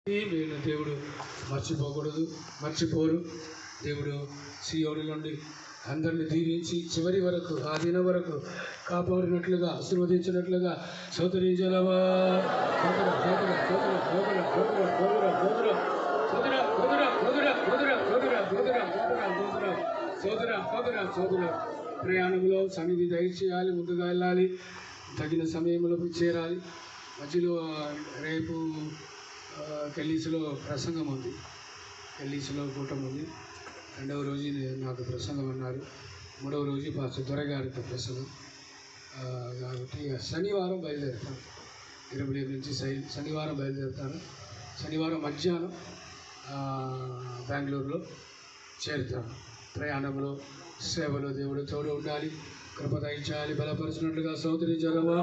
వీళ్ళ దేవుడు మర్చిపోరు. దేవుడు సియోను నుండి అందరిని దీవించి చివరి వరకు ఆ దిన వరకు కాపాడినట్లుగా ఆశీర్వదించినట్లుగా సౌతరించలవా. ప్రయాణంలో సన్నిధి దయచేయాలి, ముందుగా వెళ్ళాలి, తగిన సమయంలో చేరాలి. మధ్యలో రేపు కెల్లీస్లో ప్రసంగం ఉంది, కెల్లీస్లో కూటం ఉంది. 2వ రోజు నాకు ప్రసంగం అన్నారు, 3వ రోజు పాస్టర్ దొరగారితో ప్రసంగం. కాబట్టి శనివారం బయలుదేరుతాను, 27 నుంచి శనివారం బయలుదేరుతాను. శనివారం మధ్యాహ్నం బెంగళూరులో చేరుతాను. ప్రయాణంలో సేవలో దేవుడు తోడు ఉండాలి, కృప దయచేయాలి, బలపరిచినట్లుగా సోదరించరవా.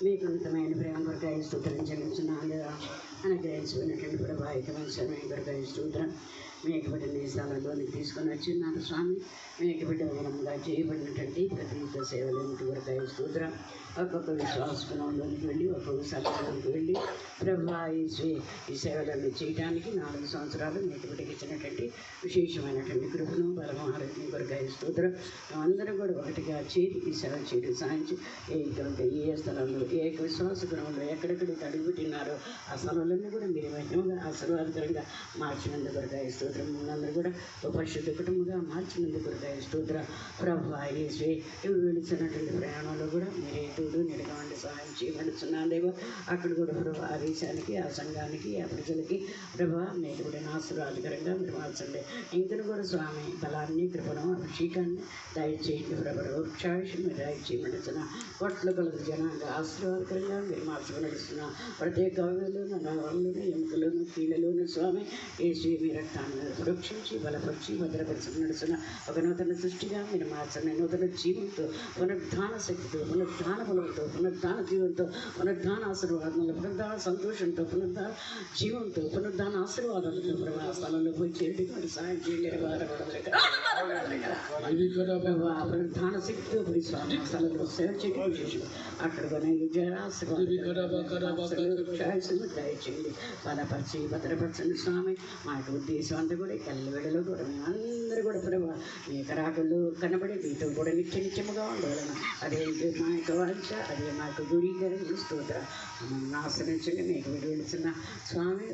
మీకు ఉన్నతమైన ప్రేమ కొరకాయ స్తోత్రం చెల్లించున్నాను. అనుగ్రహించినటువంటి ప్రభావితమైన సమయం కొరకాయ స్తోత్రం. మీకు బిడ్డని స్థలంలోనికి తీసుకొని వచ్చిన్నారు స్వామి. మీకు బిడ్డ మూలంగా చేయబడినటువంటి ప్రతి సేవలన్నిటి కొరకాయ స్తోత్రం. ఒక్కొక్క విశ్వాసంలోనికి వెళ్ళి ఒక్కొక్క సలహాలోకి వెళ్ళి ప్రభా ఈ సేవలను చేయడానికి 4 సంవత్సరాలు మీకు బిడ్డకి ఇచ్చినటువంటి విశేషమైనటువంటి కృపను బలము ఆరోగ్యం కొరకాయ స్తోత్రం. అందరూ కూడా ఒకటిగా చేరి ఈ సేవ చేయడం సాధించి ఏ స్థలంలో ఏ విశ్వాస గుణంలో ఎక్కడెక్కడికి అడుగుపెట్టినారో ఆ స్థలంలోనే కూడా మీరు మహిమగా ఆశీర్వాదకరంగా మార్చినందుకు కొరకాయ స్తోత్రం. అందరూ కూడా పరిశుద్ధ కుటుంబంగా మార్చినందుకు కొరకాయ స్తోత్రం. ప్రభా ఇవి వెళుతున్నటువంటి ప్రయాణంలో కూడా మీరే తోడు నిడగా ఉండి సహాయం చేయబడుతున్నాను దేవా. అక్కడ కూడా ప్రభా ఆ దేశానికి, ఆ సంఘానికి, ఆ ప్రజలకి ప్రభా మీరు కూడా ఆశీర్వాదకరంగా మీరు మార్చండి. ఇంకను కూడా స్వామి బలాన్ని, కృపను, అభిషేకాన్ని దయచేయండి ప్రభా. వృక్షాయుషం మీరు దయచేయబడుతున్నా కొట్లు కలుగు జనాంగా ఆశీర్వాదకరంగా మీరు మార్చుకు నడుస్తున్నా. ప్రత్యేక నరాలను, ఎముకలను, కీళ్ళలోను స్వామి వేసి మీ రక్తాన్ని రక్షించి బలపరిచి భద్రపరిచి నడుస్తున్న ఒక నూతన సృష్టిగా మీరు మార్చండి. నూతన జీవంతో, పునరుద్ధాన శక్తితో, పునరుద్ధాన బలంతో, పునరుద్ధాన జీవంతో, పునరుద్ధాన ఆశీర్వాదంలో, పునరుద్ధాన సంతోషంతో, పునరుద్ధాన జీవంతో, పునరుద్ధాన ఆశీర్వాదాలతో ప్రభా స్థలంలో పోయి చేయండి. మరి సాయం చేయండి. పునరుద్ధాన శక్తితో పోయి స్వామి స్థలంలో సేవ చేయండి. అక్కడ దయచేయండి. బలపరిచి భద్రపరచండి స్వామి. మా యొక్క ఉద్దేశం అంతా కూడా ఎల్లవేళలో కూడా మేమందరూ కూడా ప్రభావ మీ కరాకుల్లో కనబడి మీతో కూడా నిత్యముగా ఉండగలను. అదే మా యొక్క వాంఛ, అదే మా యొక్క గురీకరణ స్తోత్ర ఆశ్రయించండి. మీకు వెలువడుతున్న స్వామి.